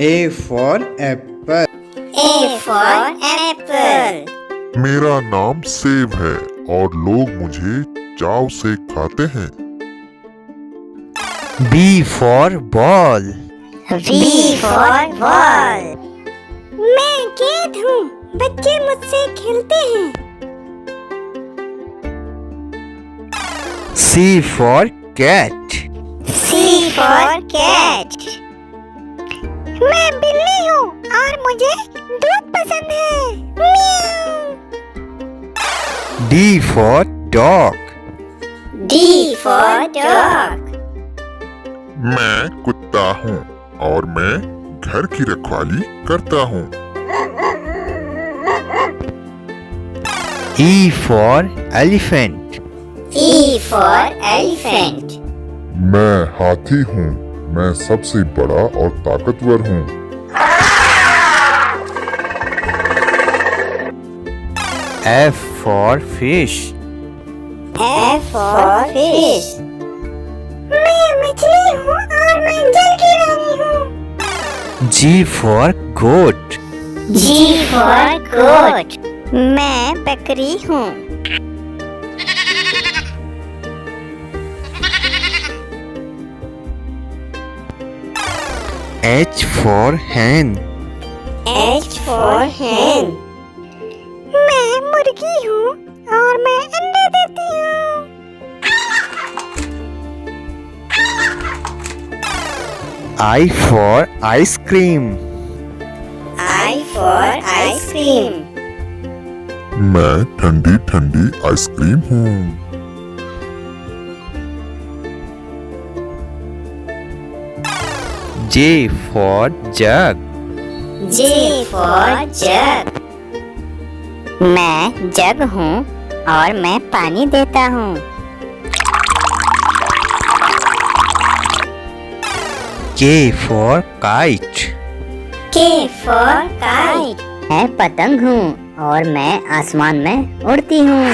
A for apple. A for apple. मेरा नाम सेब है और लोग मुझे चाव से खाते हैं। B for ball. B for ball. मैं गेंद हूँ, बच्चे मुझसे खेलते हैं। C for cat. C for cat. मैं बिल्ली हूँ और मुझे दूध पसंद है। म्याऊ। D for dog. D for dog. मैं कुत्ता हूँ और मैं घर की रखवाली करता हूँ। E for elephant. E for elephant. मैं हाथी हूँ, मैं सबसे बड़ा और ताकतवर हूँ। F for fish. F for fish. मैं मछली हूँ और मैं जल की रानी हूँ। G for goat. G for goat. मैं बकरी हूँ। H for hen. H for hen. मैं मुर्गी हूँ और मैं अंडे देती हूँ। I for ice cream. I for ice cream. मैं ठंडी ठंडी आइसक्रीम हूँ। J for jug. J for jug. मैं जग हूँ और मैं पानी देता हूँ। K for kite. K for kite. मैं पतंग हूँ और मैं आसमान में उड़ती हूँ।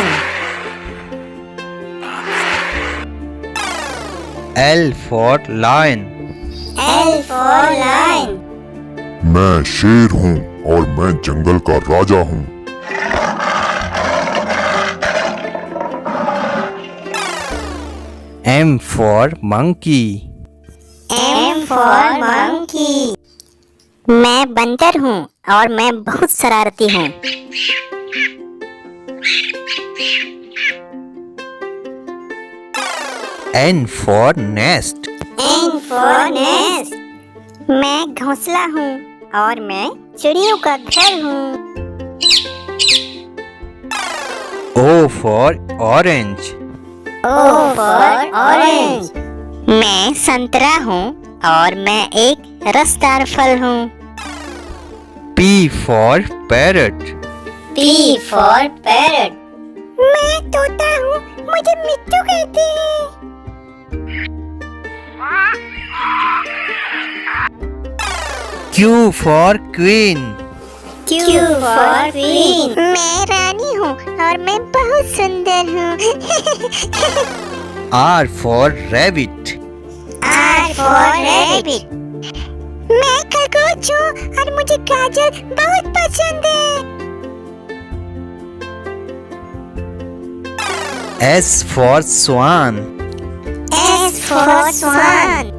L for lion. L for lion. मैं शेर हूँ और मैं जंगल का राजा हूँ। M for monkey. M for monkey. मैं बंदर हूँ और मैं बहुत शरारती हूँ। N for nest. N for nest. मैं घोंसला हूँ और मैं चिड़ियों का घर हूँ। O for orange. O for orange. मैं संतरा हूँ और मैं एक रसदार फल हूँ। P for parrot. P for parrot. मैं तोता हूँ, मुझे मिट्टू कहते हैं। Q for queen. Q for queen. मैं रानी हूँ और मैं बहुत सुंदर हूँ। R for rabbit. R for rabbit. मैं खरगोश हूँ और मुझे गाजर बहुत पसंद है। S for swan. S for swan.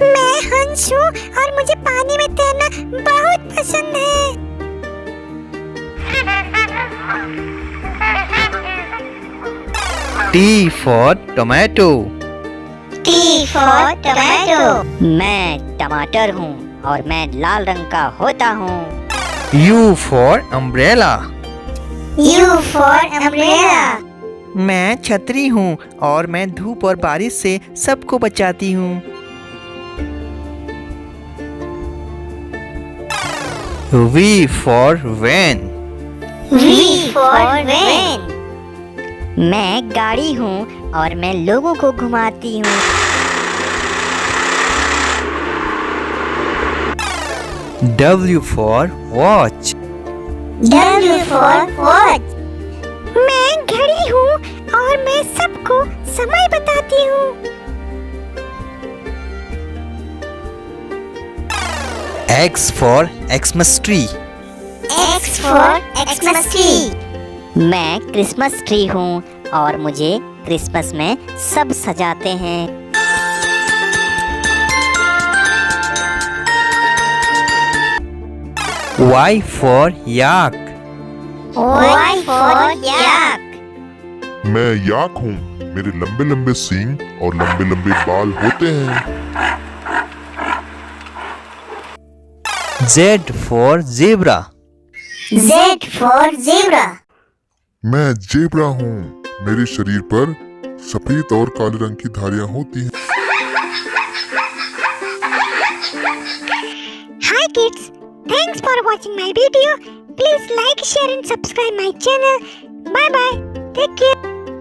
मैं हंस हूँ और मुझे पानी में तैरना बहुत पसंद है। T for tomato. T for tomato. मैं टमाटर हूँ और मैं लाल रंग का होता हूँ। U for umbrella. U for umbrella. मैं छतरी हूँ और मैं धूप और बारिश से सबको बचाती हूँ। V for van. V for van. मैं गाड़ी हूँ और मैं लोगों को घुमाती हूँ। W for watch. W for watch. मैं घड़ी हूँ और मैं सबको समय बताती हूँ। X for Xmas tree. X for Xmas tree. मैं क्रिसमस ट्री हूँ और मुझे क्रिसमस में सब सजाते हैं। Y for yak. Y for yak. मैं याक हूँ, मेरे लंबे लंबे सींग और लंबे लंबे बाल होते हैं। Z for zebra. Z for zebra. मैं जेब्रा हूँ, मेरे शरीर पर सफेद और काले रंग की धारियां होती हैं। Hi kids, thanks for watching my video. Please like, share and subscribe my channel. Bye bye. Take care.